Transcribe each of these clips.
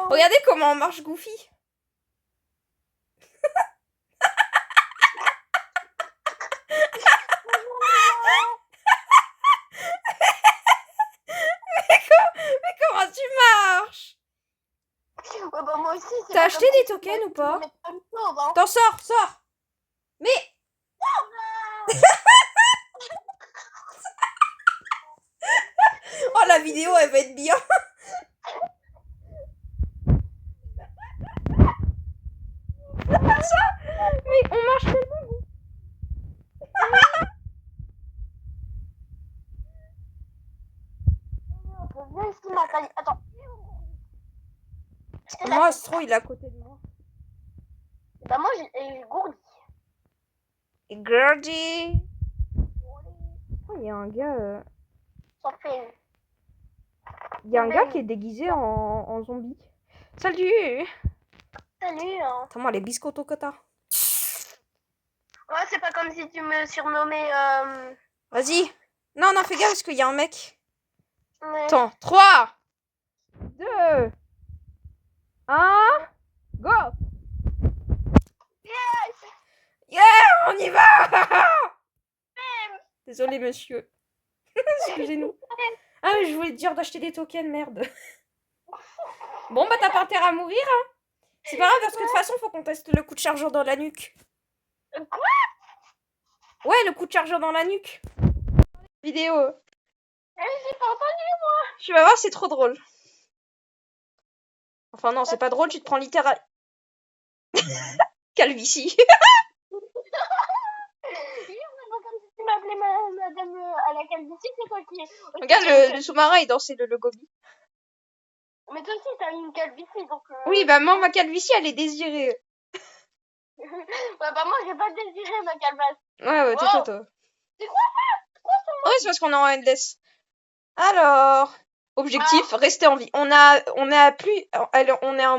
Regardez comment marche Goofy. Mais comment tu marches? Ouais, bah moi aussi. T'as acheté des tokens ou pas? T'en sors. Mais... Oh, la vidéo, elle va être bien. Ça, mais on marche tellement. Viens ici, ma taille. Attends. Moi, Astro, il est à côté de moi. Bah moi, j'ai Gourdi. Et Gordy. Oh, il y a un gars... Ça fait... Il y a un gars qui est déguisé en zombie. Salut. Salut. Hein. Attends, moi, les biscottos que t'as. Ouais, c'est pas comme si tu me surnommais... Vas-y. Non, fais gaffe parce qu'il y a un mec. Ouais. Attends, 3, 2, 1, go. Yes. Yeah, on y va. Désolé, monsieur. Excusez-nous. Ah, mais je voulais te dire d'acheter des tokens, merde. Bon, bah, t'as pas intérêt à mourir, hein. C'est pas grave, parce que de toute façon, faut qu'on teste le coup de chargeur dans la nuque. Quoi? Ouais, le coup de chargeur dans la nuque. Vidéo. J'ai pas entendu, moi. Tu vas voir, c'est trop drôle. Enfin, non, c'est pas drôle, tu te prends littéralement. Calvitie. Comme si tu m'appelais madame à la calvitie, c'est toi qui... Regarde, le sous-marin, il dansait le logo. Mais toi aussi, t'as une calvitie, donc... Oui, bah moi, ma calvitie, elle est désirée. Ouais, bah moi, j'ai pas désiré ma calvasse. Ouais, toi. C'est quoi ça? Oui, c'est parce qu'on est en endless. Alors, objectif, rester en vie. On est à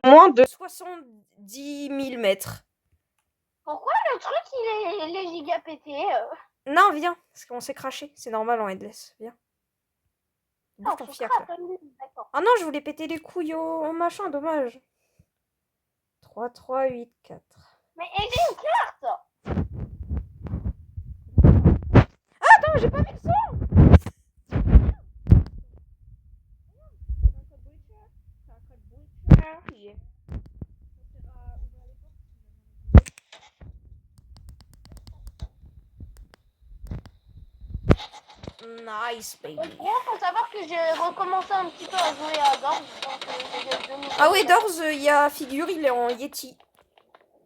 moins de 70 000 mètres. Pourquoi le truc, il est giga pété Non, viens, parce qu'on s'est craché. C'est normal en endless. Viens. Bouffe ton fiac, là. Ah non, je voulais péter les couilles au machin, dommage. 3, 3, 8, 4. Mais elle est une carte. Ah, attends, j'ai pas mis le son. Yeah. Nice, baby. Il faut savoir que j'ai recommencé un petit peu à jouer à Dorz. Ah oui, Dorz, il y a figure, il est en Yeti.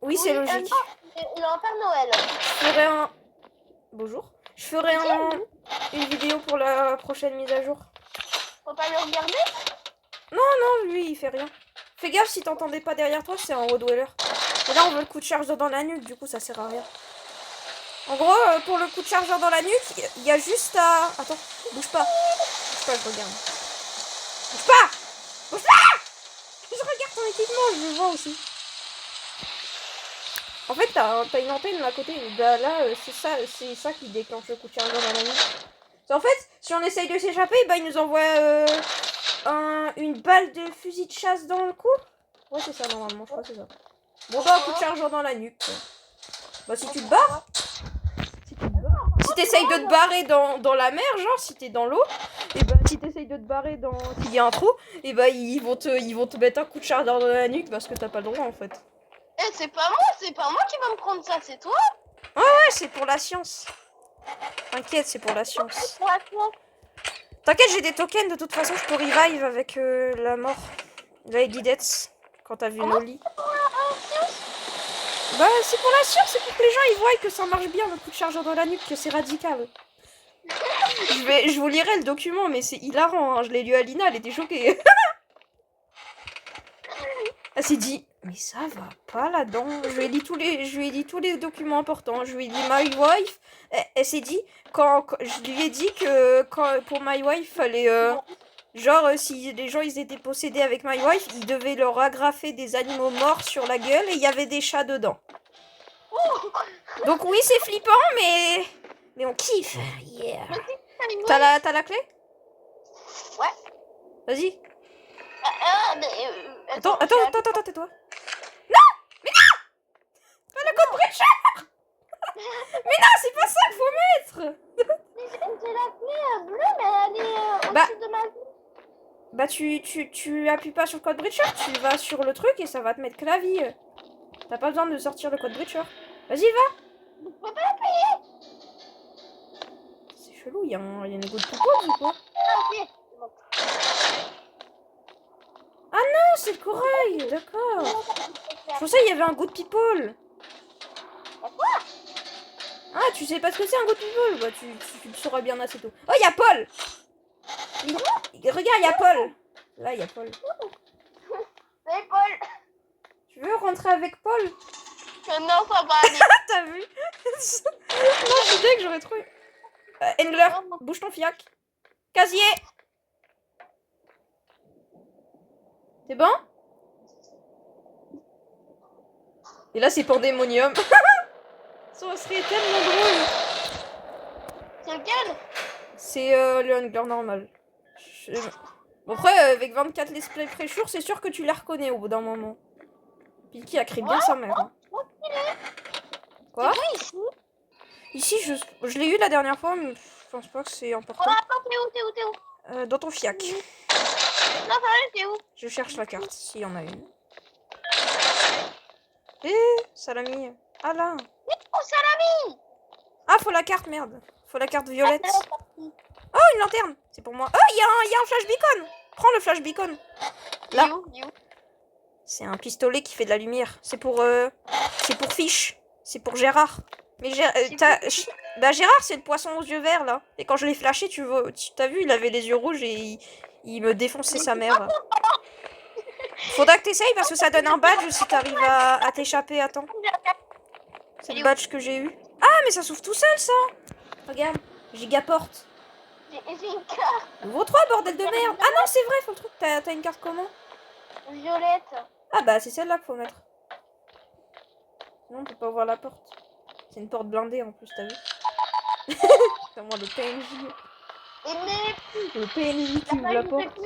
Oui, c'est logique. Il est en Père Noël. Je ferai un... Bonjour. Je ferai une vidéo pour la prochaine mise à jour. Faut pas le regarder? Non, lui, il fait rien. Fais gaffe si t'entendais pas derrière toi, c'est un Rottweiler. Et là, on veut le coup de chargeur dans la nuque, du coup, ça sert à rien. En gros, pour le coup de chargeur dans la nuque, il y a juste à... Attends, bouge pas. Bouge pas, je regarde. Bouge pas. Bouge pas. Je regarde ton équipement, je le vois aussi. En fait, t'as une antenne là à côté. Bah, là, c'est ça qui déclenche le coup de chargeur dans la nuque. En fait, si on essaye de s'échapper, bah, il nous envoie une balle de fusil de chasse dans le cou. Ouais, c'est ça, normalement, je crois que c'est ça. Bon, bah, un coup de chargeur dans la nuque. Bah, si tu te barres... Si t'essayes de te barrer dans la mer, genre, si t'es dans l'eau, et bah, si t'essayes de te barrer s'il y a un trou, et bah, ils vont te mettre un coup de chargeur dans la nuque parce que t'as pas le droit, en fait. Eh, c'est pas moi qui va me prendre ça, c'est toi. Ouais, c'est pour la science. T'inquiète, c'est pour la science. T'inquiète, j'ai des tokens, de toute façon, je peux revive avec la mort. J'avais Guidets, quand t'as vu Noli. Bah, c'est pour la science, c'est pour que les gens ils voient que ça marche bien le coup de chargeur dans la nuque, que c'est radical. Je vous lirai le document, mais c'est hilarant, hein. Je l'ai lu à Lina, elle était choquée. Elle s'est dit, mais ça va pas là-dedans. Je lui ai dit tous les documents importants. Je lui ai dit My Wife. Elle s'est dit, je lui ai dit que pour My Wife, fallait... genre, si les gens ils étaient possédés avec My Wife, ils devaient leur agrafer des animaux morts sur la gueule et il y avait des chats dedans. Donc oui, c'est flippant, mais on kiffe. Yeah. T'as la clé? Ouais. Vas-y. Attends, tais-toi. Non! Mais non! Pas le code Breacher! Mais non, c'est pas ça qu'il faut mettre! J'ai la clé bleue, mais elle est Bah. au-dessus de ma vie. Bah tu appuies pas sur le code Breacher, tu vas sur le truc et ça va te mettre clavier. T'as pas besoin de sortir le code Breacher. Vas-y, va! Je peux pas l'appuyer. C'est chelou, il y a une goutte de pause ou quoi? Ah, ok. Bon. Ah, c'est le corail, d'accord. Je pensais qu'il y avait un good people. Ah, tu sais pas ce que c'est un good people? Bah, tu le sauras bien assez tôt. Oh, il y a Paul! Regarde, il y a Paul. Là, il y a Paul. Salut Paul. Tu veux rentrer avec Paul? Non, ça va aller. T'as vu? Non, je suis deg, j'aurais trouvé. Engler, bouge ton fiac. Casier! C'est bon? Et là, c'est Pandémonium. Ça serait tellement drôle. C'est lequel? C'est le Engler normal. Bon, après, avec 24 let's play pressure, c'est sûr que tu les reconnais au bout d'un moment. Pilky a créé bien sa mère. Hein. Quoi? Ici, je l'ai eu la dernière fois, mais je pense pas que c'est important. Oh, attends, t'es où? Dans ton fiac. Non, ça va, t'es où? Je cherche la carte, s'il y en a une. Salami. Ah là. Oh, salami! Ah, faut la carte, merde. Faut la carte violette. Oh, une lanterne. C'est pour moi. Oh, il y a un flash beacon. Prends le flash beacon. Là. C'est un pistolet qui fait de la lumière. C'est pour Fish. C'est pour Gérard. Mais Gérard, c'est le poisson aux yeux verts, là. Et quand je l'ai flashé, tu t'as vu, il avait les yeux rouges et il me défonçait sa mère. Faudra que t'essayes parce que ça donne un badge si t'arrives à t'échapper à temps. C'est le badge que j'ai eu. Ah, mais ça s'ouvre tout seul, ça. Regarde, gigaporte. J'ai une carte. Ouvre 3, bordel de merde. Ah non, c'est vrai, faut le truc. T'as une carte comment? Violette. Ah bah, c'est celle-là qu'il faut mettre. Sinon, on peut pas ouvrir la porte. C'est une porte blindée en plus, t'as vu? C'est moi le PNJ. Le PNJ qui ouvre la porte.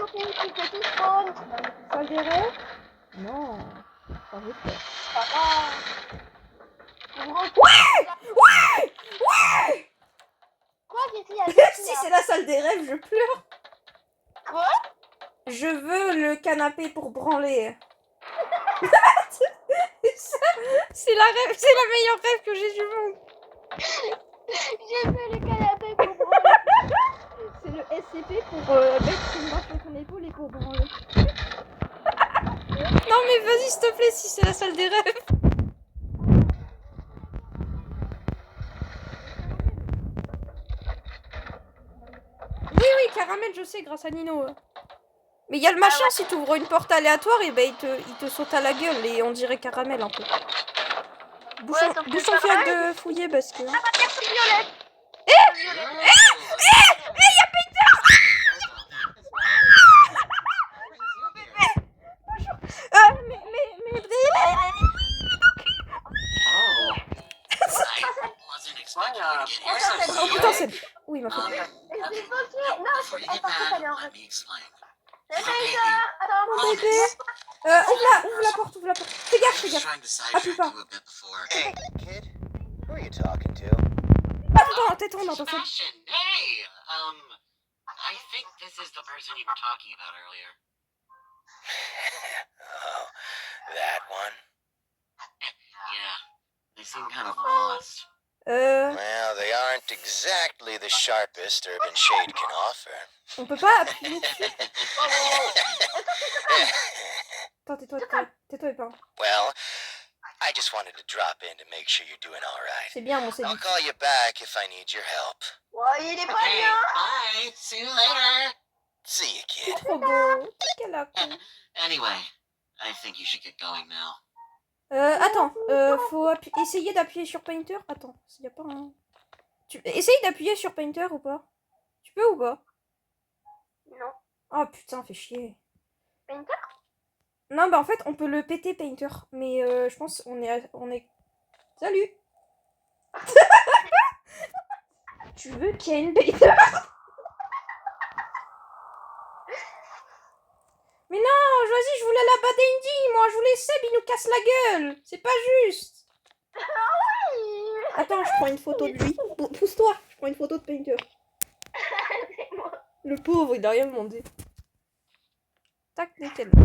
Ça dirait? Non. Ça veut pas. Ouais! Quoi, qu'est-ce qu'il y a? Si c'est la salle des rêves, je pleure. Quoi? Je veux le canapé pour branler. C'est la meilleure rêve que j'ai du monde. Je veux le canapé pour branler. C'est le SCP pour mettre une barre sur ton épaule et pour branler. Non mais vas-y s'il te plaît, si c'est la salle des rêves. Oui, caramel, je sais, grâce à Nino. Mais il y a le machin, si tu ouvres une porte aléatoire, et ben il te saute à la gueule et on dirait caramel un peu. Bouge ton fiac de fouiller parce que... Ah, ma carte violette. Il y a Peter. Mais oh putain, c'est... Oui, il m'a fait... Non, elle partait aller en fait. C'est Peter. Attends, bébé. Ouvre la porte. Fais gaffe. Appuie pas. Hey, kid. Who are you talking to? Attends, tais-toi dans ton film. Hey, I think this is the person you were talking about earlier. Oh, that one? Yeah, they seem kind of lost. Well, they aren't exactly the sharpest Urban Shade can offer. On peut pas appuyer dessus. Attends, tais-toi et pas. Well, I just wanted to drop in to make sure you're doing all right. C'est bien, mon c'est I'll call you back if I need your help. ouais, il est pas Okay, bien. bye. See you later. See you, kid. trop beau. Quel acte. Anyway, I think you should get going now. Attends, faut essayer d'appuyer sur Painter. Attends, s'il y a pas un... Essaye d'appuyer sur Painter ou pas? Tu peux ou pas? Non. Oh putain, fait chier. Painter? Non, bah en fait, on peut le péter Painter. Mais je pense on est... Salut. Tu veux Ken Painter? Mais non, vas-y, je voulais la battre Dandy. Moi, je voulais Seb, il nous casse la gueule. C'est pas juste. Attends, je prends une photo de lui. Pousse-toi, je prends une photo de Painter. Le pauvre, il a rien demandé. Tac, nickel. Il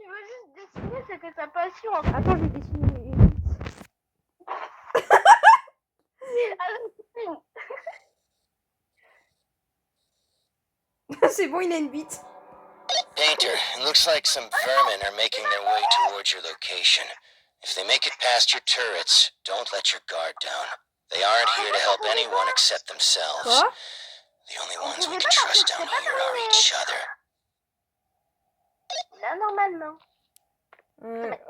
veut juste dessiner, c'était sa passion. Attends, je vais dessiner une bite. C'est bon, il a une bite. Painter, it looks like some vermin are making their way towards your location. If they make it past your turrets, don't let your guard down. They aren't here to help anyone except themselves. Quoi? The only ones we can trust down here are each other. Là, normalement.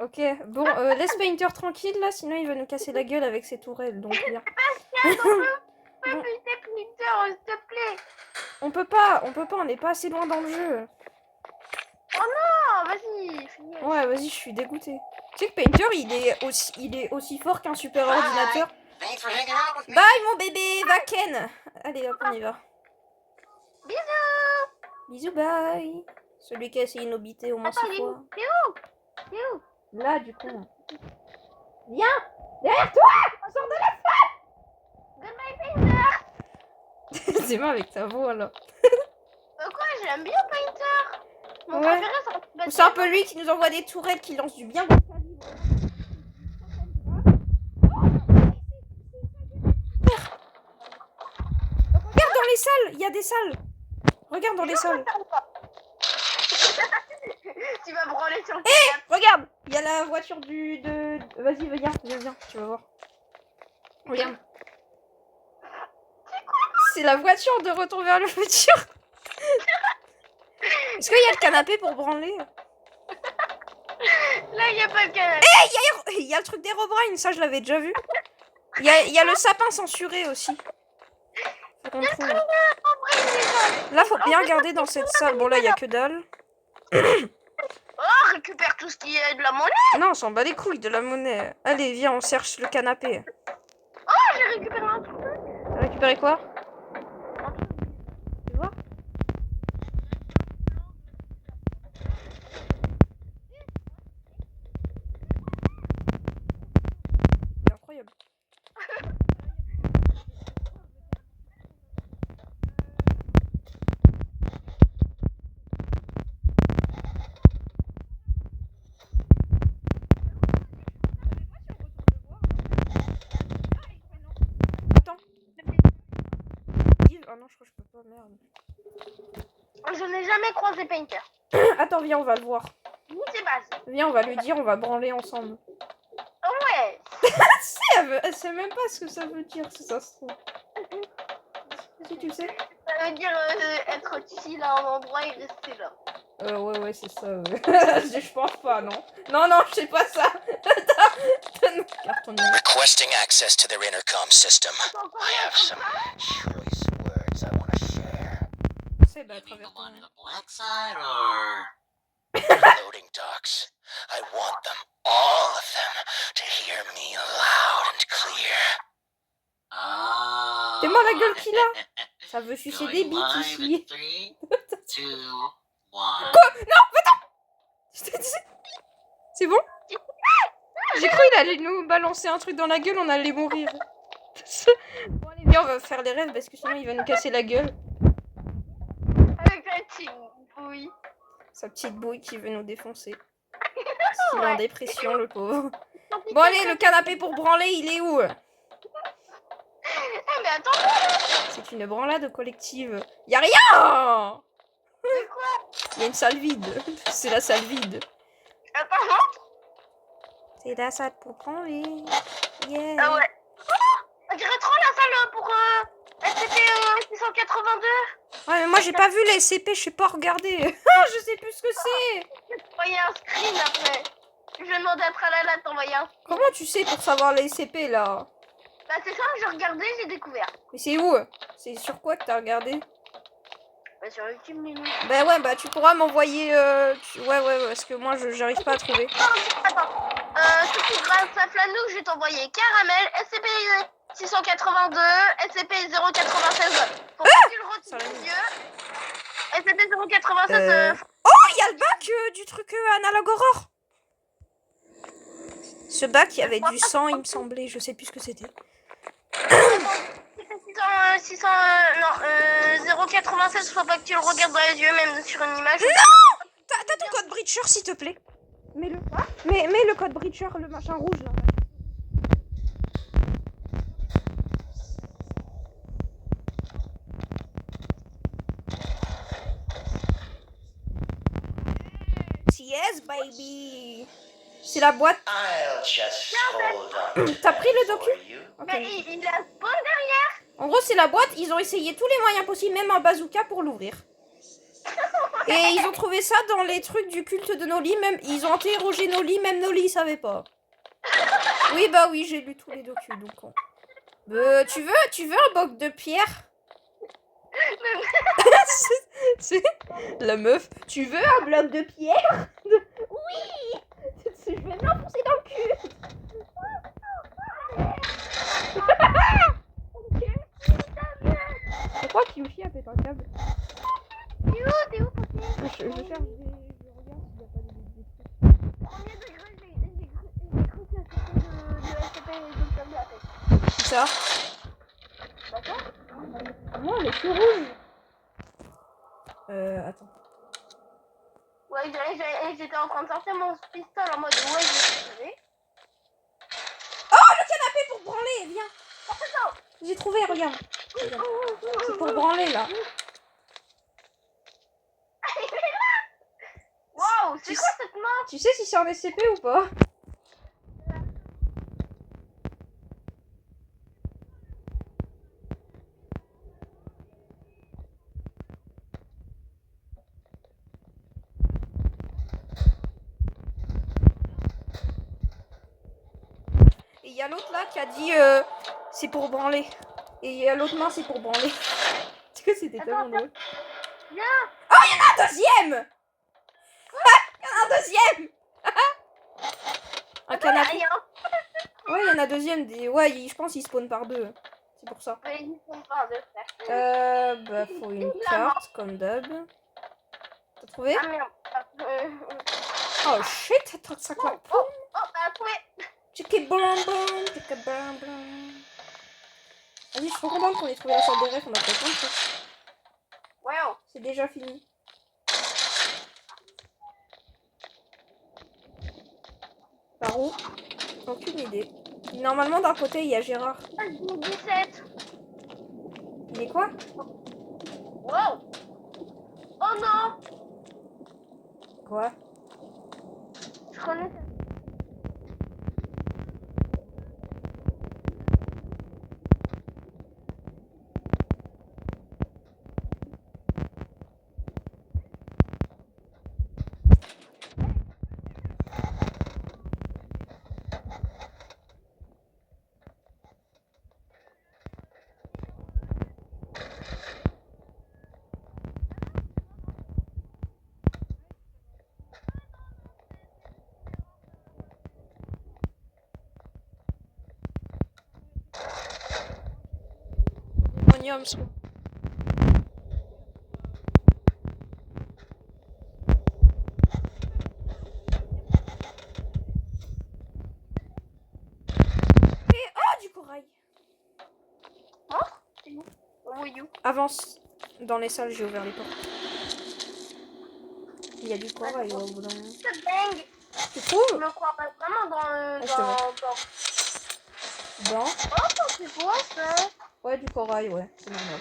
Ok, bon, laisse Painter tranquille là, sinon il va nous casser la gueule avec ses tourelles, donc viens. Bon. Painter, s'il te plaît. On peut pas, on n'est pas assez loin dans le jeu. Oh, vas-y, finis. Ouais, vas-y, je suis dégoûtée. Tu sais que Painter, il est aussi fort qu'un super ordinateur. Thanks for hanging out with me. Bye mon bébé, va Ken. Allez hop, on y va. Bisous. Bisous, bye. Celui qui a essayé nos bités au moins Attends, 6 fois. t'es où? T'es où? Là, du coup. Viens. Derrière toi. Sors de Goodbye, Painter. la... C'est moi avec ta voix là. Quoi, j'aime bien Painter. Mon Ouais. préféré, C'est un peu lui qui nous envoie des tourelles qui lancent du bien gros calibre. Regarde dans les salles, il y a des salles. Regarde dans les salles. Tu vas branler sur le Regarde, il y a la voiture de... Vas-y, viens, tu vas voir. Regarde. C'est la voiture de Retour vers le futur. Est-ce qu'il y a le canapé pour branler? Là, il n'y a pas de canapé. Il y a le truc d'Herobrine, ça je l'avais déjà vu. Il y a le sapin censuré aussi. Faut qu'on trouve. Là, faut bien regarder dans cette salle. Bon, là, il y a que dalle. Oh, récupère tout ce qui est de la monnaie. Non, on s'en bat les couilles de la monnaie. Allez, viens, on cherche le canapé. Oh, j'ai récupéré un truc. T'as récupéré quoi? Tu vois? C'est incroyable. Attends. Ah non, je crois que je peux pas, merde. Je n'ai jamais croisé Painter. Attends, viens, on va le voir. Ni ses bases. Viens, on va lui dire, on va branler ensemble. Ouais. Elle sait même pas ce que ça veut dire, si ça se trouve. Si tu sais. Ça veut dire être chill à un endroit et rester là. Ouais, c'est ça. Je pense pas, non. Non, je sais pas ça. Carton. Requesting access to their intercom system. I have some choice words I want to share. C'est bah, à You mean travers the one ton- in the black side, or... Loading docks. I want them, all of them, to hear me loud and clear. Oh. Fais-moi la gueule qu'il a. Ça veut sucer Going des bites live ici. in 3, 2, 1. C'est bon? J'ai cru qu'il allait nous balancer un truc dans la gueule, on allait mourir. Bon, allez, viens, on va faire les rêves parce que sinon il va nous casser la gueule. Avec la petite bouille. Sa petite bouille qui veut nous défoncer. Il est en dépression, le pauvre. Bon, allez, le canapé pour branler, il est où? Eh, mais attends. C'est une branlade collective. Y'a rien! C'est quoi? Il y a une salle vide. C'est la salle vide. Attends. C'est la salle pour branler. Yeah. Ah ouais. On dirait trop la salle pour SCP 682. Ouais, mais moi j'ai pas vu les SCP, je sais pas regarder. Je sais plus ce que c'est. Envoyer un screen après. Je vais demander à Tralala de t'envoyer un. Comment tu sais pour savoir les SCP là? Bah c'est ça, j'ai regardé, j'ai découvert. Mais c'est où? C'est sur quoi que t'as regardé? Bah sur YouTube, mais non. Bah ouais, bah tu pourras m'envoyer... Ouais, parce que moi j'arrive pas à trouver. Attends. Surtout grâce à Flanou, je vais t'envoyer Caramel, SCP 682, SCP 096. Pour que tu le Ça retrouves l'a mis. mieux. SCP 096. Oh, il y a le bac du truc Analogue Aurore. Ce bac, il y avait du sang, il me semblait. Je sais plus ce que c'était. C'était 0,96, faut pas que tu le regardes dans les yeux, même sur une image. T'as ton code Breacher, s'il te plaît. Mets-le. Mets le code Breacher, le machin rouge, là. Yes, baby. C'est la boîte. I'll just hold on. T'as pris le docu? Ok. Mais il a spawn derrière. En gros, c'est la boîte. Ils ont essayé tous les moyens possibles, même un bazooka, pour l'ouvrir. Et ils ont trouvé ça dans les trucs du culte de Noli. Même, ils ont interrogé Noli, même Noli, il savait pas. Oui, bah oui, j'ai lu tous les docus. Donc, tu veux un bloc de pierre? C'est la meuf. Tu veux un bloc de pierre? Oui. Je vais me l'enfoncer dans le cul. Je crois que Yushi a fait un câble. T'es où, Poppy? Je cherche des... Je regarde s'il n'y a pas Combien de degrés j'ai cru que c'était de SCP et de comme la tête. C'est ça. D'accord? Moi, elle est plus rouge. Attends. Ouais, j'étais en train de sortir mon pistolet en mode ouais, j'ai trouvé. Oh, le canapé pour branler, viens. J'ai trouvé, regarde. C'est pour branler, là. Waouh, c'est quoi cette main? Tu sais si c'est en SCP ou pas? Et il y a l'autre là qui a dit c'est pour branler. Et il y a l'autre main, c'est pour branler. Tu sais que c'était tellement drôle. Viens. Oh, il y en a un deuxième. Il y en a un deuxième. Un canapé. Ouais, il y en a un deuxième. Ouais, je pense qu'il spawn par deux. C'est pour ça. Ouais, ils sont pas de faire. Bah, faut une carte, comme d'hab. T'as trouvé? Ah merde. Oh shit, 35 points. T'as trouvé. Tchiki blam blam, tchiki blam blam. Vas-y, je suis trop contente qu'on ait trouvé la salle des rêves, on a fait plein de trucs. Wow. C'est déjà fini. Par où? Aucune idée. Normalement, d'un côté, il y a Gérard. 17. Il est quoi? Wow. Oh non. Quoi? Je connais ça. Moniums. Et oh, du corail. Oui, you. Avance. Dans les salles, j'ai ouvert les portes. Il y a du corail au bout d'un moment. C'est dingue. Tu Je trouves? me crois pas vraiment dans le. je te Dans. Dans? Oh, c'est quoi ça? Ouais, du corail, ouais. C'est normal.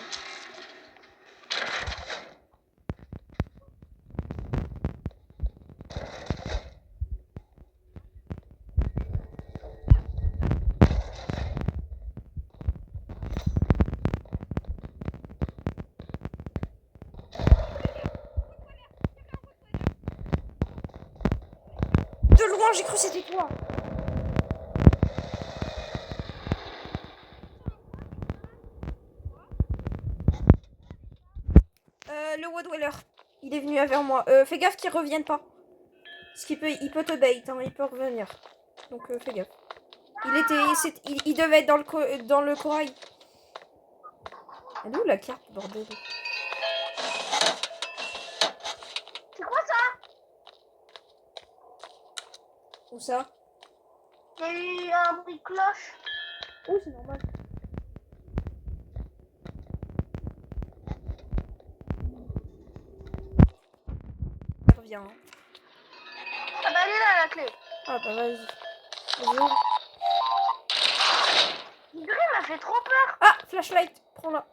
De loin, j'ai cru que c'était toi. Le Woodweller, il est venu vers moi. Fais gaffe qu'il revienne pas. Parce qu'il peut, il peut te bait, hein, il peut revenir. Donc fais gaffe. Il devait être dans le corail. Elle est où la carte, bordel? C'est quoi ça? Où ça? Il y a eu un bruit de cloche. Oh, c'est normal. Elle revient. Hein. Ah bah elle est là la clé. Ah bah vas-y. Vas-y, ouvre. L'hydré m'a fait trop peur. Ah, flashlight, prends-la.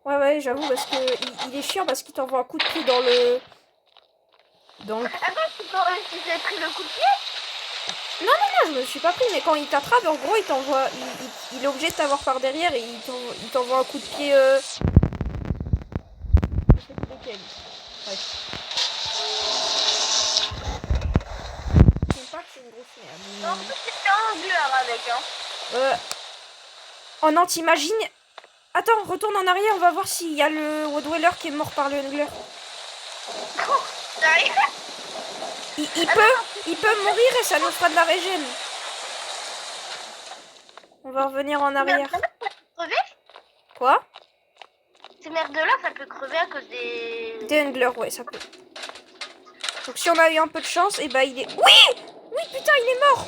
Ouais, j'avoue, parce que il est chiant parce qu'il t'envoie un coup de pied dans le... Attends, tu t'es pris le coup de pied? Non, je me suis pas pris, mais quand il t'attrape, en gros, il t'envoie... Il est obligé de t'avoir par derrière et il t'envoie un coup de pied... Je sais plus lequel. Bref. Je sais pas que c'est une grosse merde. Non, en plus c'était un angleur avec, hein. Oh non, t'imagines... Attends, retourne en arrière, on va voir s'il y a le Woodweller qui est mort par le Hungler. Sérieux? Il peut mourir et ça nous fera de la régène. On va revenir en arrière. Crever? Quoi? Ces merdes-là, ça peut crever à cause des... Des Hunglers, ouais, ça peut. Donc si on a eu un peu de chance, et bah il est... Oui! Oui, putain, il est mort!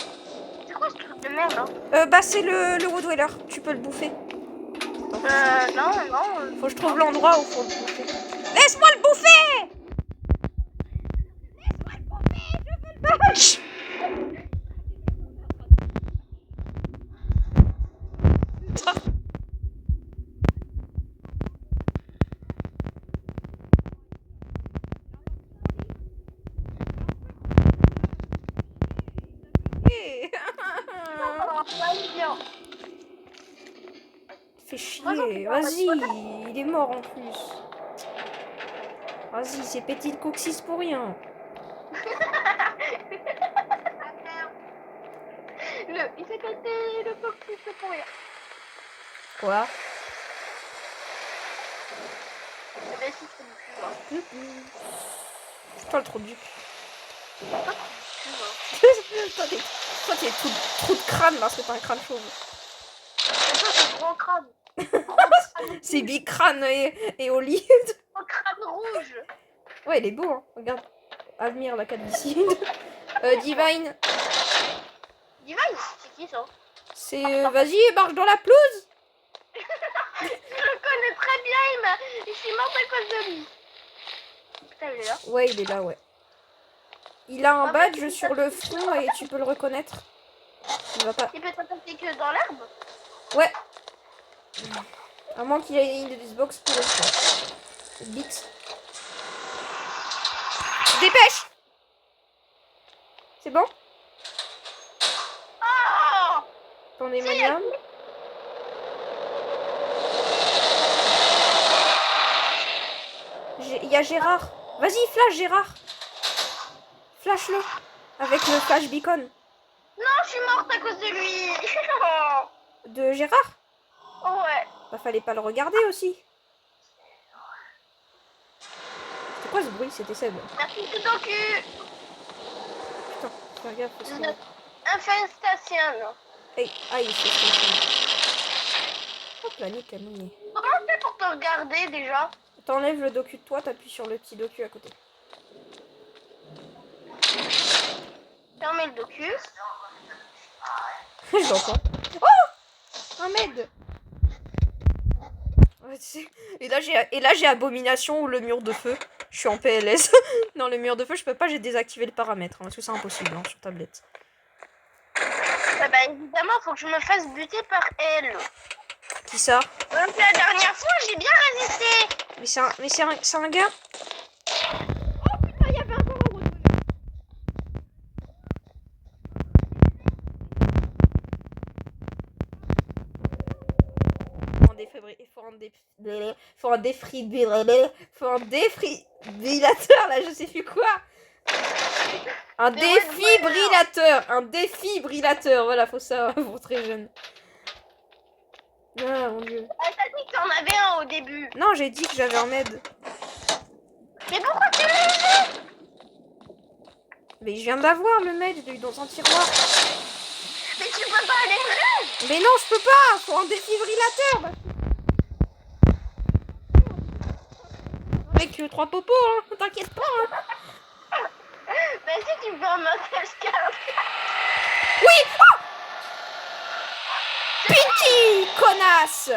C'est quoi ce truc de merde, hein? Bah c'est le Woodweller, tu peux le bouffer. Non. Faut que je trouve l'endroit où faut le bouffer. Laisse-moi le bouffer! Laisse-moi le bouffer, je veux le batch! Fais chier, vas-y, il est mort en plus. Vas-y, c'est petit coccyx pour rien. Il s'est pété le coccyx, c'est pour rien. Quoi? Eh ben si, c'est du cul, hein. Toi le trou du cul. Toi, Toi t'es tout trou de crâne là, c'est pas un crâne chauve. toi, c'est gros crâne. C'est big crâne et au lit. Gros crâne rouge. Ouais, il est beau, hein. Regarde. Admire la calvitie. Divine. Divine, c'est qui ça? C'est... Vas-y, marche dans la pelouse. Je le connais très bien, je suis morte à cause de lui. Putain, il est là. Ouais, il est là, ouais. Il a un badge sur le front et tu peux le reconnaître. Il va pas... Il peut t'attaquer que dans l'herbe? Ouais. À moins qu'il ait une Xbox pour le faire. Bits. Dépêche! C'est bon? Oh! Pandemonium. Il y a Gérard. Vas-y, flash Gérard. Flash-le. Avec le flash beacon. Non, je suis morte à cause de lui. De Gérard? Ouais. Bah fallait pas le regarder aussi. C'était quoi ce bruit? C'était Seb. Merci tout ton cul. Putain, fais gaffe parce que... Infestation. Hey, aïe, c'est ça. Hop là, nickel, mouillé. Comment on fait pour te regarder déjà? T'enlèves le docu de toi, t'appuies sur le petit docu à côté. Fermez le docu. Je l'entends. Oh! Un med! Ouais, tu sais. Et là j'ai abomination ou le mur de feu. Je suis en PLS. Non, le mur de feu, je peux pas, j'ai désactivé le paramètre. Hein, parce que c'est impossible hein, sur tablette. Ah bah évidemment, faut que je me fasse buter par elle. Qui ça? Donc la dernière fois, j'ai bien résisté. Mais c'est un gars. Oh putain, il y avait encore un route. Faut un défibrillateur là, je sais plus quoi. Un défibrillateur, voilà, faut ça pour très jeune. Ah mon dieu. Ah, t'as dit que t'en avais un au début. Non, j'ai dit que j'avais un med. Mais pourquoi tu l'as eu? Mais je viens d'avoir le med, je l'ai eu dans un tiroir. Mais tu peux pas aller vrai. Mais non, je peux pas, faut un défibrillateur. Avec 3 popos, hein, t'inquiète pas. Hein. Bah si tu il veut un massage cardiaque. Oui. Oh Pinky, connasse.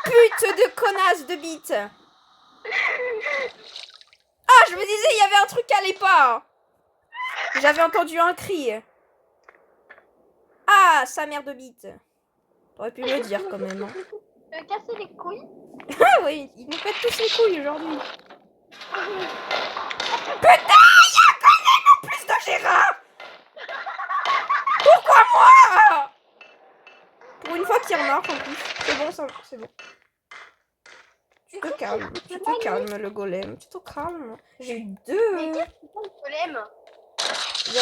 Pute de connasse de bite. Ah, je me disais, il y avait un truc qui allait pas. J'avais entendu un cri. Ah, sa mère de bite. T'aurais pu me le dire quand même. Hein. Tu veux casser les couilles? Ah oui, ils nous pètent tous les couilles aujourd'hui. Putain, il y a quand même en plus de Gérard. Pourquoi moi? Pour une fois qu'il remarque en plus. C'est bon, ça, c'est bon. Tu te calmes, le golem. Tu te calmes. J'ai eu Mais deux. qu'est-ce que c'est le problème?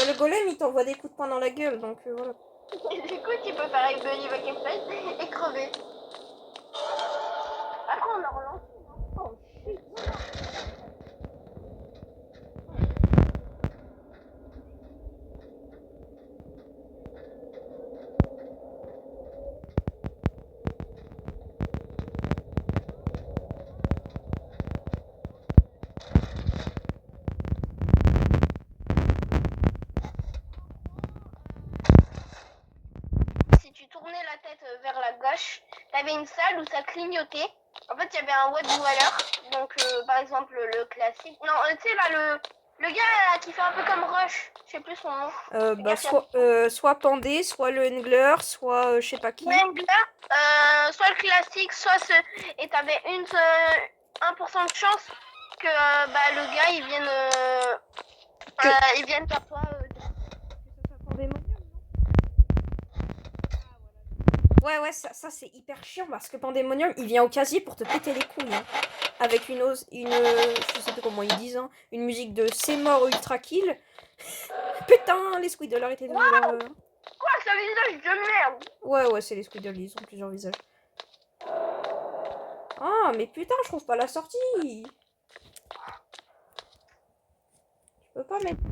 Le golem, il t'envoie des coups de poing dans la gueule, donc voilà. Du coup, tu peux faire avec Bunny Bucket Fest et crever. Après, on a relancé. Oh, shit. Si tu tournais la tête vers la gauche, t'avais une salle où ça clignotait. En fait, il y avait un web dweller. Donc, par exemple, le classique. Non, tu sais, là, le gars là, qui fait un peu comme Rush. Je sais plus son nom. Bah, soit Pandé, soit le Hengler, soit je sais pas qui. Wrangler, soit le classique, soit ce. Et t'avais 1% de chance que bah, le gars il vienne vers toi. Ouais, ça c'est hyper chiant parce que Pandemonium il vient au casier pour te péter les couilles. Hein. Avec une je sais plus comment ils disent, hein, une musique de C'est mort ultra kill. Putain, les Squeedle, arrêtez de Wow. Quoi, ce visage de merde! Ouais, c'est les Squeedle, ils ont plusieurs visages. Ah, mais putain, je trouve pas la sortie. Je peux pas mettre.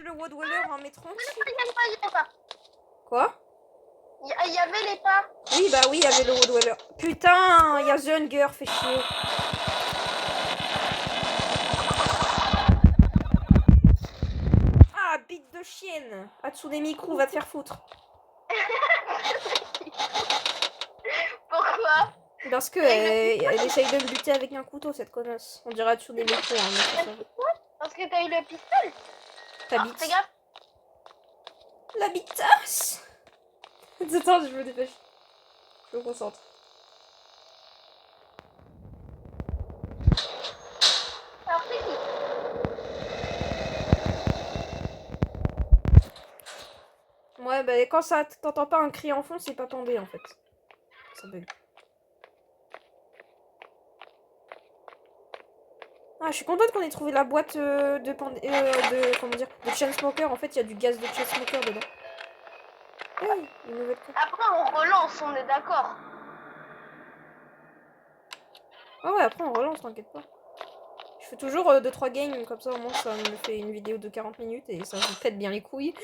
Le Woodwaller en mettre entier. Il y avait pas. Quoi? Il y avait les pas. Oui, bah oui, il y avait le Woodwaller. Putain, il y a The Hunger, fait chier. Ah, bite de chienne. Hatsune Miku, va te faire foutre. Pourquoi? Parce que elle essaye de me buter avec un couteau, cette connasse. On dirait Hatsune Miku, hein, mais c'est ça. Parce que t'as eu le pistolet. Ta Ah, bite. fais gaffe. La bitasse. Attends, je me dépêche. Je me concentre. Alors, c'est qui? Ouais, bah quand ça t'entends pas un cri en fond, c'est pas Pandé en fait. Ça bug. Ah, je suis contente qu'on ait trouvé la boîte de Pandé, comment dire, de Chainsmoker. En fait, il y a du gaz de Chainsmoker dedans. Hey, une nouvelle carte. Après, on relance, on est d'accord. Ah ouais, après on relance, t'inquiète pas. Je fais toujours 2-3 games, comme ça au moins ça me fait une vidéo de 40 minutes et ça me pète bien les couilles.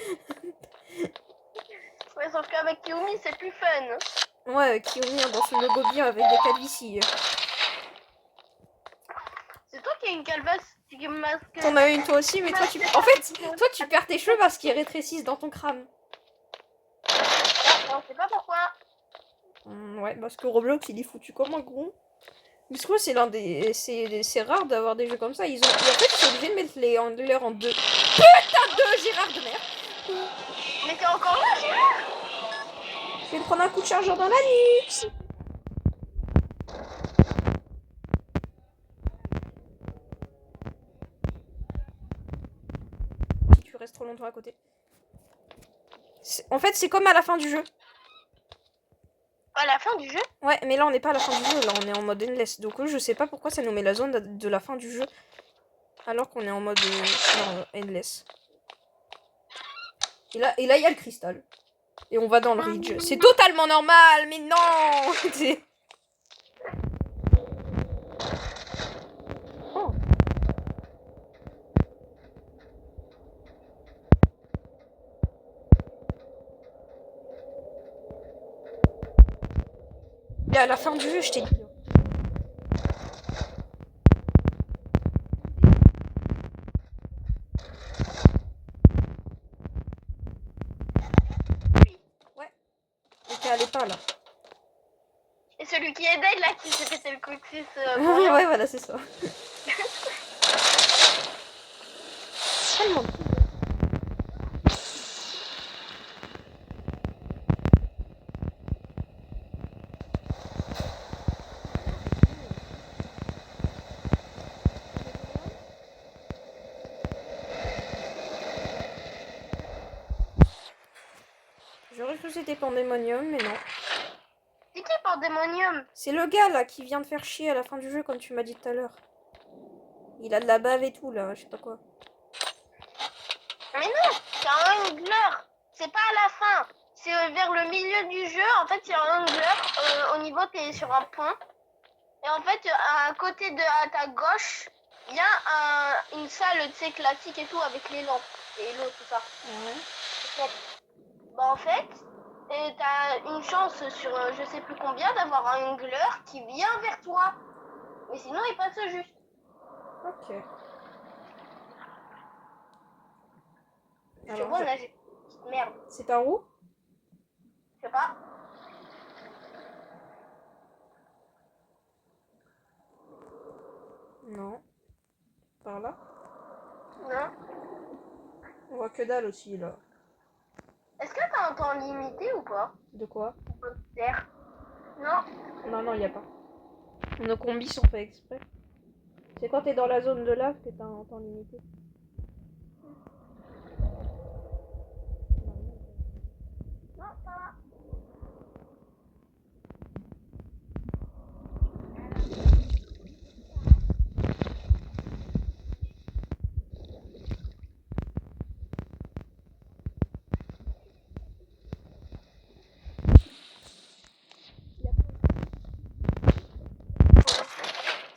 Ouais, sauf qu'avec Kiyomi, c'est plus fun. Ouais, Kiyomi dans son logo bien avec des calvities. C'est toi qui as une calvasse qui masque. T'en as une toi aussi, mais toi tu... En fait, toi tu perds tes cheveux parce qu'ils rétrécissent dans ton crâne. On sait pas pourquoi. Ouais, parce que Roblox il est foutu comme un gros. Mais je crois que c'est l'un des... C'est rare d'avoir des jeux comme ça. Ils ont... Et en fait, ils sont obligés de mettre les handlers en deux. Putain de Gérard de merde. Mais t'es encore là, Gérard? Je vais me prendre un coup de chargeur dans la nuque. Si tu restes trop longtemps à côté. En fait, c'est comme à la fin du jeu. À la fin du jeu? Ouais, mais là on n'est pas à la fin du jeu, là on est en mode endless. Donc je sais pas pourquoi ça nous met la zone de la fin du jeu. Alors qu'on est en mode endless. Et là il y a le cristal. Et on va dans le ridge. C'est totalement normal, mais non. Oh. Et à la fin du jeu, je t'ai dit. Ouais. Mais t'es allé pas là. Et celui qui est dead là, qui s'est pété le coccyx Ouais, voilà, c'est ça. Tellement. J'aurais cru que c'était Pandemonium, mais non. C'est qui Pandemonium? C'est le gars là qui vient de faire chier à la fin du jeu, comme tu m'as dit tout à l'heure. Il a de la bave et tout là, je sais pas quoi. Mais non, c'est un hungler. C'est pas à la fin. C'est vers le milieu du jeu. En fait, il y a un hungler. Au niveau, t'es sur un pont. Et en fait, à côté à ta gauche, il y a une salle, tu sais, classique et tout, avec les lampes et l'eau, tout ça. Ouais. Bah, en fait, t'as une chance sur je sais plus combien d'avoir un hungler qui vient vers toi. Mais sinon, il passe juste. Ok. Je Alors, vois nager. Merde, c'est par où? je sais pas. Non. Par là? Non. On voit que dalle aussi là. Est-ce que t'as un temps limité ou pas? De quoi? Terre. Non. Non, y a pas. Nos combis sont faits exprès. C'est quand t'es dans la zone de lave que t'as un temps limité. Non, ça va.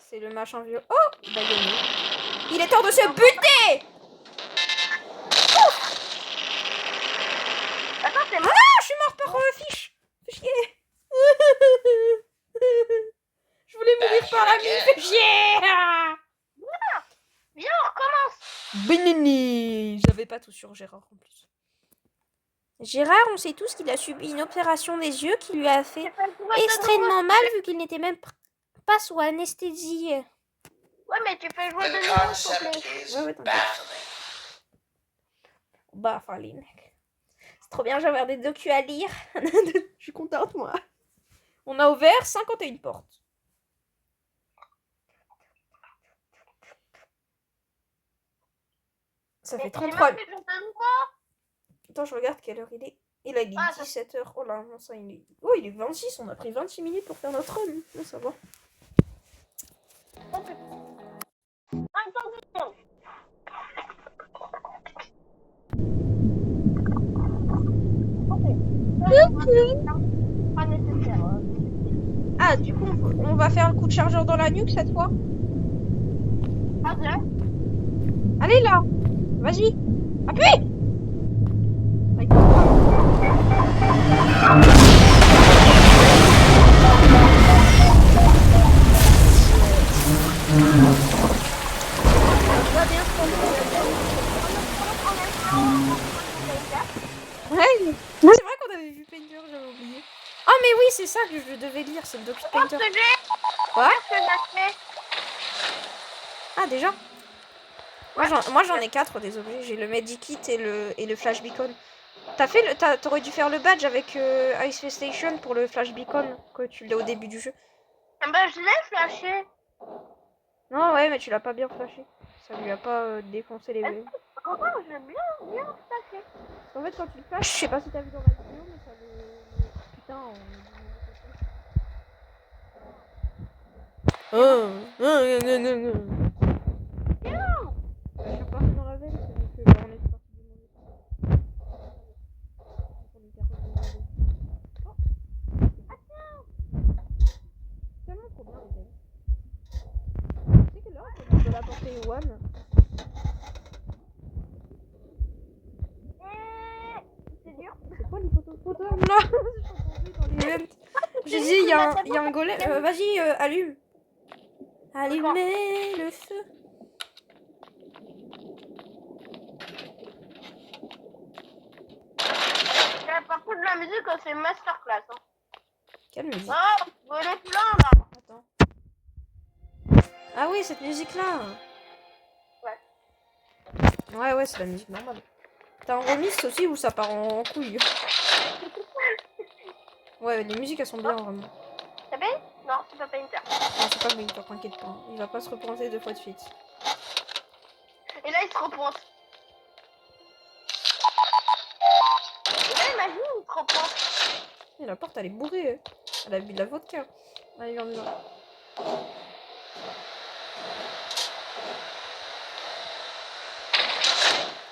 C'est le machin vieux. Oh, il va gagner. Il est temps de se buter. Attends, c'est moi. Ah, je suis mort par fiche. Fais chier. Je voulais mourir par la vie. Fais chier. Viens, on recommence. Benini. J'avais pas tout sur Gérard en plus. Gérard, on sait tous qu'il a subi une opération des yeux qui lui a fait extrêmement mal vu qu'il n'était même pas sous anesthésie. Ouais, mais tu peux jouer de The nouveau, s'il te concept plaît. is Ouais, t'inquiète. baffling. Baffling. C'est trop bien, j'avais des docus à lire. Je suis contente, moi. On a ouvert 51 portes. Ça fait 33. Attends, je regarde quelle heure il est. Il a dit 17h. Oh là, non, ça, il est... Oh, il est 26. On a pris 26 minutes pour faire notre run. Oh, ça va. Pas nécessaire. Ah, du coup, on va faire le coup de chargeur dans la nuque cette fois. Ah, bien. Allez là. Vas-y. Appuie. Ouais, c'est vrai qu'on avait vu Painter, j'avais oublié. Ah mais oui, c'est ça que je devais lire, c'est le docu de Painter. Quoi? Ah déjà? Moi j'en ai 4 des objets, j'ai le Medikit et le Flash Beacon. T'aurais dû faire le badge avec Ice Station pour le Flash Beacon, que tu l'as au début du jeu. Bah, je l'ai flashé. Non ouais, mais tu l'as pas bien flashé. Ça lui a pas défoncé les waves. Oh, je l'ai bien flashé. En fait quand tu le flashes, je sais pas si t'as vu dans la vidéo, mais ça le... Putain, Je suis reparti dans la veine, c'est donc on est parti du mauvais. Day One. C'est dur. C'est quoi l'hippopotame là? Je suis tombée dans les ventes. J'ai dit, il y a un golem. Vas-y, allume. Allumez le feu. Par contre, la musique, c'est masterclass. Hein. Quelle musique? Oh, elle est plein là. Attends. Ah oui, cette musique-là. Ouais. Ouais, c'est la musique normale. T'as un remix aussi où ça part en couille. Ouais, les musiques elles sont bien vraiment. Ça paye? Non, c'est pas Painter. Non, c'est pas Painter, t'inquiète pas. Il va pas se repointer 2 fois de suite. Et là, il se repense. Et là, imagine, il se repense. Et la porte elle est bourrée. Elle a bu de la vodka. Allez, viens, viens.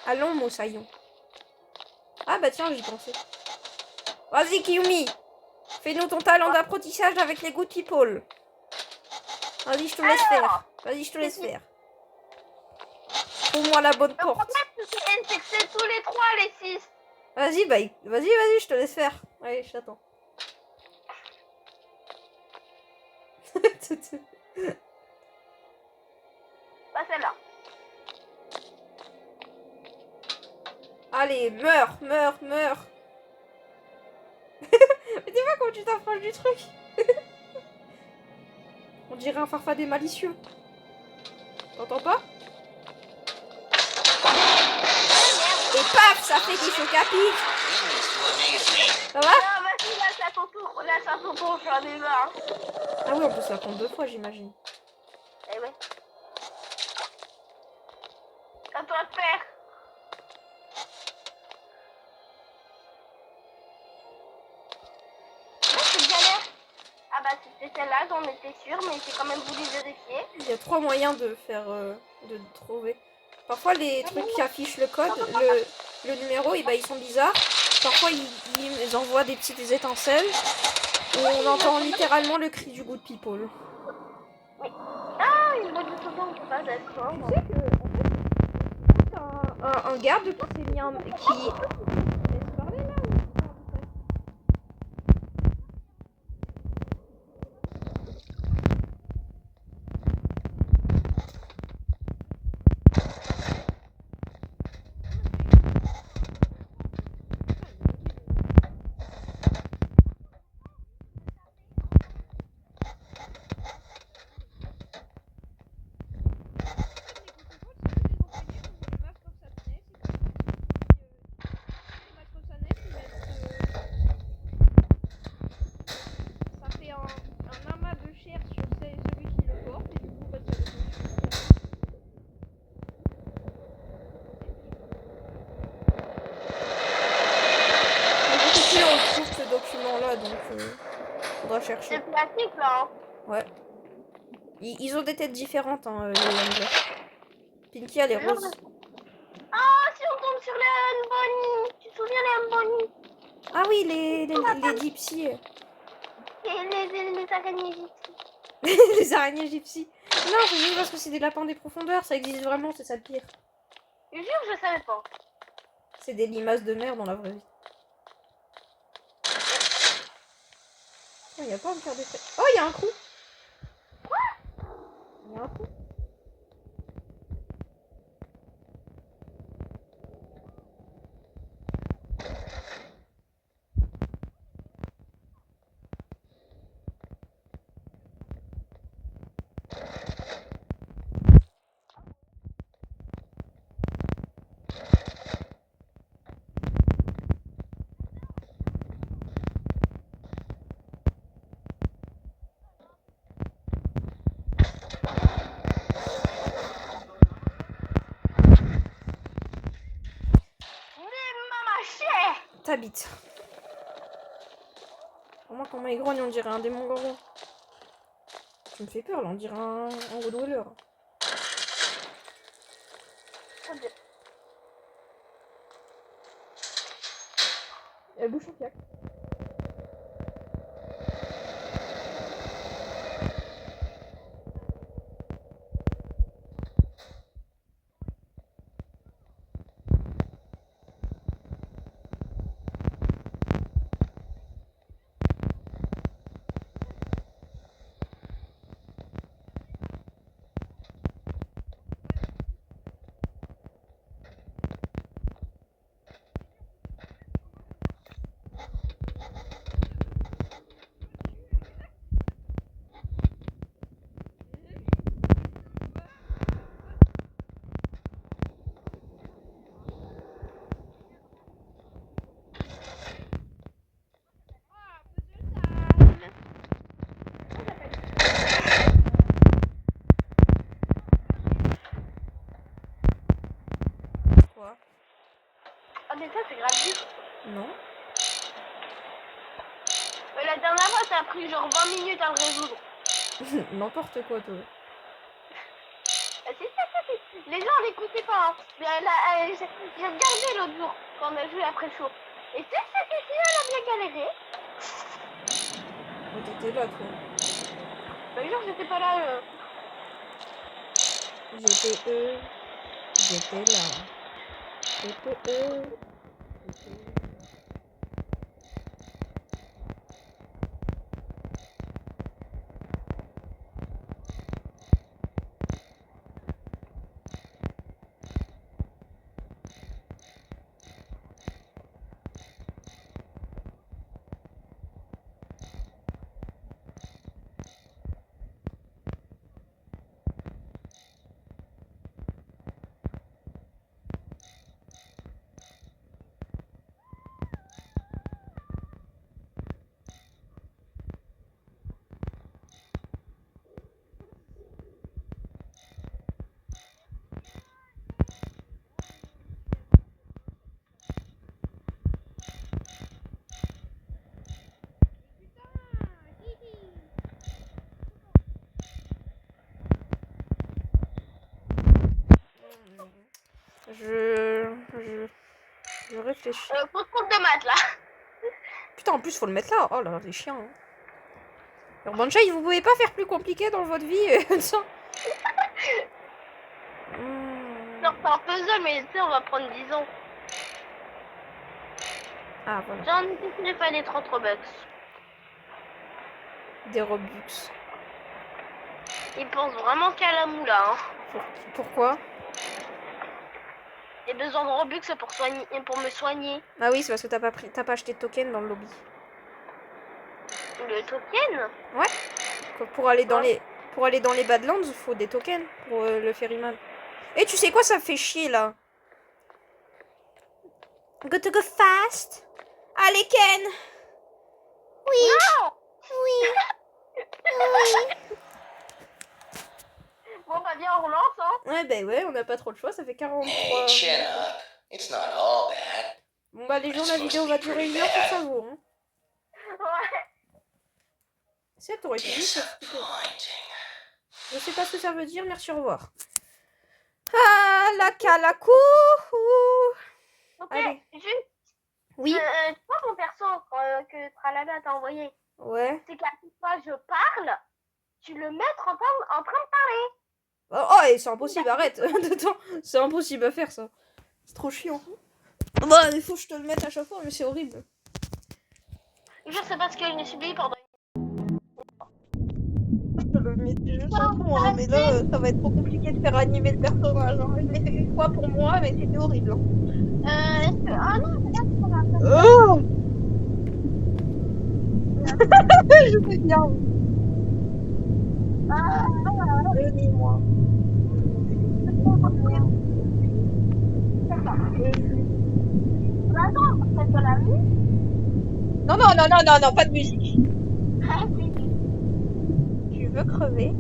Allons, Moussaillon. Ah bah tiens, j'y pensais. Vas-y, Kiyumi. Fais-nous ton talent d'apprentissage avec les good people. Vas-y, je te laisse faire. Vas-y, je te laisse faire. Trouve-moi la bonne Le porte. problème, c'est que c'est tous les 3, les 6. Vas-y, bah, vas-y, je te laisse faire. Allez, je t'attends. Pas celle-là. Allez, meurs. Mais tu vois comment tu t'approches du truc. On dirait un farfadet malicieux. T'entends pas? Et paf, ça fait des chocs à pic. Ça va? Non, vas-y, là, c'est à ton tour. Là, c'est à ton tour, j'en ai marre. Ah oui, on peut se la prendre 2 fois, j'imagine. Eh ouais. À toi de faire. C'est galère. Ah bah, c'était celle-là, j'en étais sûre, mais j'ai quand même voulu vérifier. Il y a 3 moyens de faire, de trouver. Parfois, les trucs qui affichent le code, le numéro, et bah, ils sont bizarres. Parfois, ils envoient des petites étincelles. Où on entend littéralement le cri du good people. Ah, une bonne photo, on peut pas d'accord. Tu sais que, en fait, un garde qui s'est mis qui... Laisse parler là ou... Ça fait un amas de chair sur celui qui le porte et du coup bah, ça le on trouve ce document là donc faudra chercher. C'est pratique là. Hein. Ouais. Ils ont des têtes différentes hein, les Wrangler. Pinky elle est rose. Ah, si on tombe sur les Unbonny. Tu te souviens les Unbonny? Ah oui les gypsies. Et les araignées gypsies. Les araignées gypsies. Non, c'est juste parce que c'est des lapins des profondeurs, ça existe vraiment, c'est ça le pire. Je jure, je savais pas. C'est des limaces de mer dans la vraie vie. Oh, il y a pas encore des frais. Oh, il y a un trou. Quoi? Il y a un trou. T'habites. Pour moi, quand il grogne, on dirait un démon gorgon. Tu me fais peur là, on dirait un Rottweiler. Elle bouge son fiac. dernière fois, ça a pris genre 20 minutes à le résoudre. N'importe quoi, toi. Si. Les gens l'écoutaient pas. Hein. Mais j'ai regardé l'autre jour quand on a joué après chaud. Et si, elle a bien galéré. Oh, t'étais là, toi. Bah, genre, j'étais pas là. J'étais là. J'étais Je réfléchis. Contrôle de maths là. Putain, en plus, faut le mettre là. Oh là là, c'est chiant. Hein. Urban Child, vous pouvez pas faire plus compliqué dans votre vie ça. Non, c'est un puzzle, mais tu sais, on va prendre 10 ans. Ah, voilà. J'en ai pas les 30 Robux. Des Robux. Ils pensent vraiment qu'à la moula. Hein. Pourquoi? J'ai besoin de Robux pour me soigner. Ah oui, c'est parce que t'as pas acheté de token dans le lobby. Le token? Ouais. Pour aller dans les Badlands, il faut des tokens pour le ferryman. Et tu sais quoi, ça me fait chier là. Got to go fast. Allez Ken. Oui. Non. Oui. Bon bah bien, on relance hein. Ouais bah ouais, on n'a pas trop le choix, ça fait 43. Hey, chin up. It's not all bad. Bon bah les gens, la vidéo va durer 1 heure, pour ça vaut. Hein. Ouais. C'est t'aurais pu dire. Je sais pas ce que ça veut dire, merci, au revoir. Ah la calakou. Ok, Allez. juste. Oui. Tu vois mon perso que Tralala t'a envoyé? Ouais. C'est qu'à chaque fois je parle, tu le mets en train de parler. Oh, et c'est impossible, arrête. Attends, c'est impossible à faire ça. C'est trop chiant. Bah, il faut que je te le mette à chaque fois, mais c'est horrible. Je sais pas ce qu'elle a subi pendant. Je te le mets juste à fond, hein, mais là, ça va être trop compliqué de faire animer le personnage. Hein. Je l'ai fait une fois pour moi, mais c'était horrible. Ah non, regarde ce qu'on a fait. Oh je sais bien. Donnez-moi. Attends, c'est de la musique. Non, pas de musique. Tu veux crever?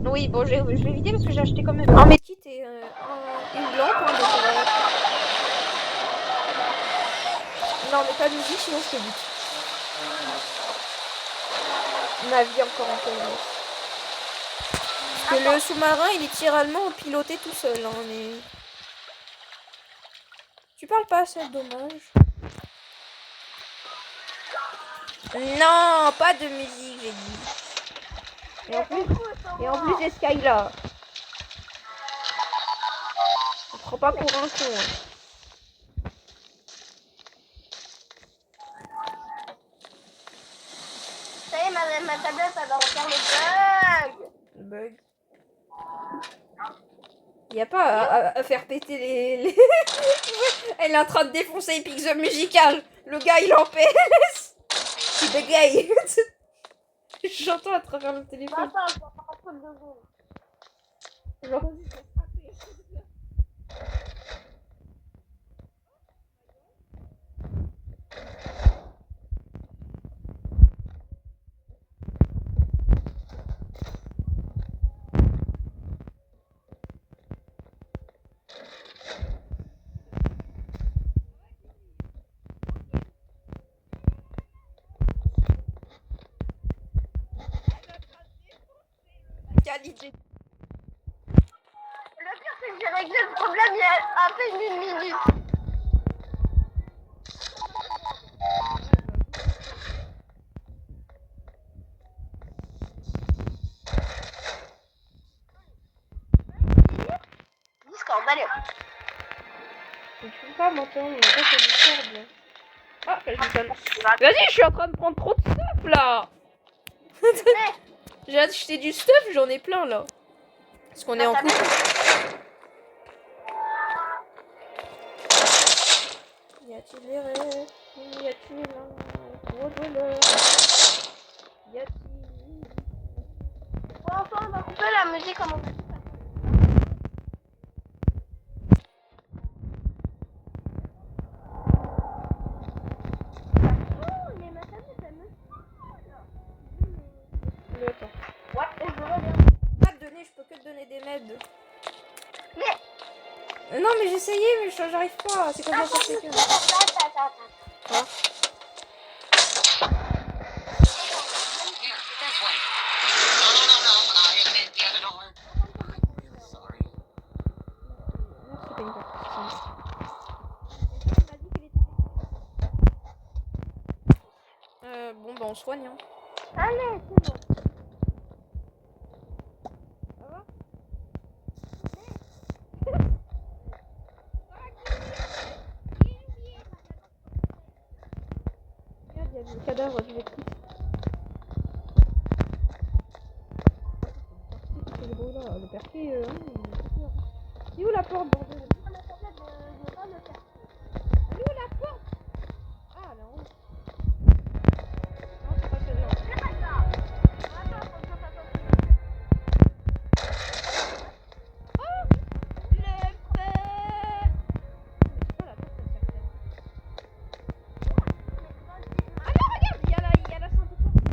Oui, bon, je vais vider parce que j'ai acheté quand même un medkit et une lampe. Hein, donc, non, mais pas de musique, sinon je te bute. Ma vie encore en PLS. Parce que le sous-marin, il est littéralement piloté tout seul. Hein, mais... Tu parles pas, c'est dommage. Non, pas de musique, j'ai dit. Et en plus, j'ai Skylar. On prend pas pour un con. Hein. Ça y est, ma tablette, elle va refaire le bug. Bug. Y a pas à faire péter les... Elle est en train de défoncer Epic The Musical. Le gars, il en PLS. Il bégaye. J'entends à travers le téléphone. Attends, je vais faire un truc de zoom. Genre... validé. Le pire, c'est que j'ai réglé le problème il y a à peine une minute. Discord, allez. Je peux pas m'entendre, mais ça c'est Discord là. Ah, je déconne. Vas-y, je suis en train de prendre trop de stuff là. J'ai acheté du stuff, j'en ai plein là. Parce qu'on est en couple. Y a-t-il des rêves? Y a-t-il un gros voleur? Y a-t-il... Pour l'instant, on va couper la musique comme on a dit. Le temps. Ouais, et je reviens. Pas te donner, je peux que te donner des meds. Mais... Non mais j'ai essayé, mais j'arrive pas. C'est comme ça que c'est que... Hein? Here, this way. No, I admit the other door. Sorry. Merci, Painter. Bon bah on soigne hein. Allez, c'est bon. Ça va? Regarde, il y a le cadavre du mec. C'est le beau là, le perquet, il est peur. Il est où la porte, bordel? Elle est où la porte? Ah, là en haut. Non, c'est pas celle-là. Oh, je l'ai fait. C'est pas la porte, elle sert à rien. Ah non, regarde, il y a la simple porte.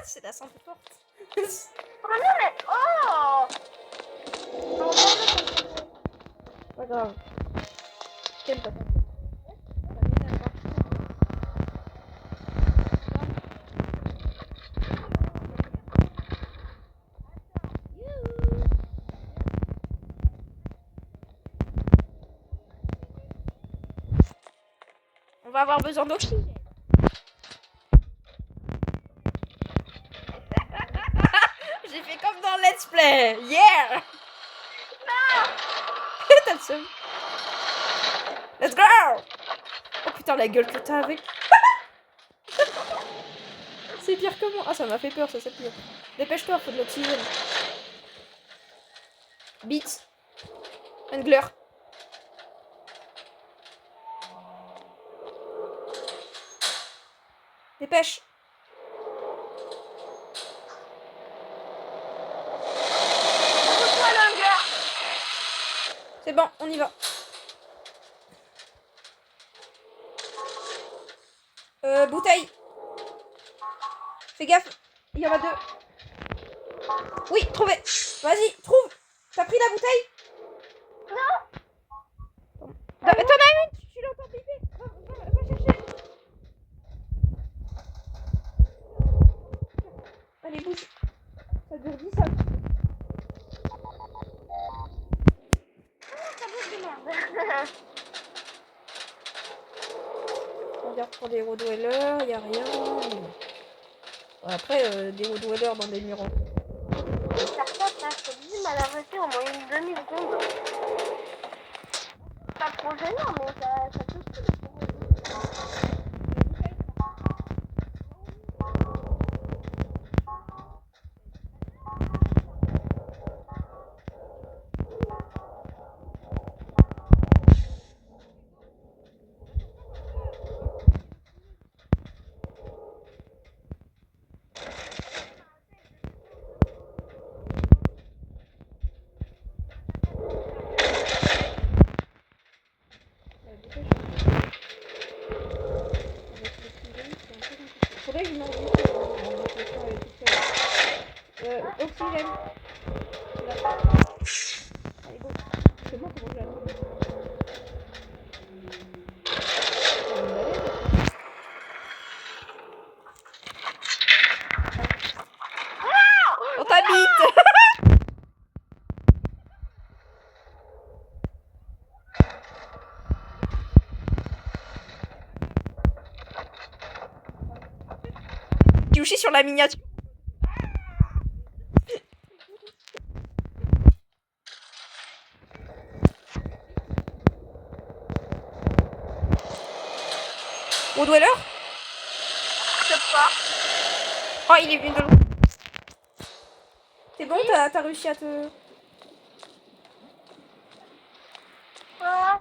C'est la simple porte. Oh non, mais... Oh! Pas grave. J'aime pas ça. On va avoir besoin d'oxygène. J'ai fait comme dans Let's Play. Yeah! T'as le seum. Let's go! Oh putain, la gueule que t'as avec. C'est pire que moi. Ah, ça m'a fait peur, ça, c'est pire. Dépêche-toi, faut de l'oxygène. Beats. Angler. Dépêche. C'est bon, on y va. Bouteille. Fais gaffe, il y en a 2. Oui, trouvé. Vas-y, trouve. T'as pris la bouteille? Non. T'en as une, tu l'entends piper. Va chercher. Allez, bouge. Ça dure 10 secondes. Ça bouge de merde. On regarde pour des roadwellers, y a rien. Après, des roadwellers dans des murs. Certains, ça se dit mal arrêté au moins une demi-seconde. Pas trop gênant, mais ça peut se Faudrait que je m'en dise. Oxygène. Là. Allez, go. C'est bon, comment je l'ai. Dans ta Yoshi sur la miniature. Au dweller? Je sais pas. Oh, il est venu de... C'est bon, t'as réussi à te... Ah.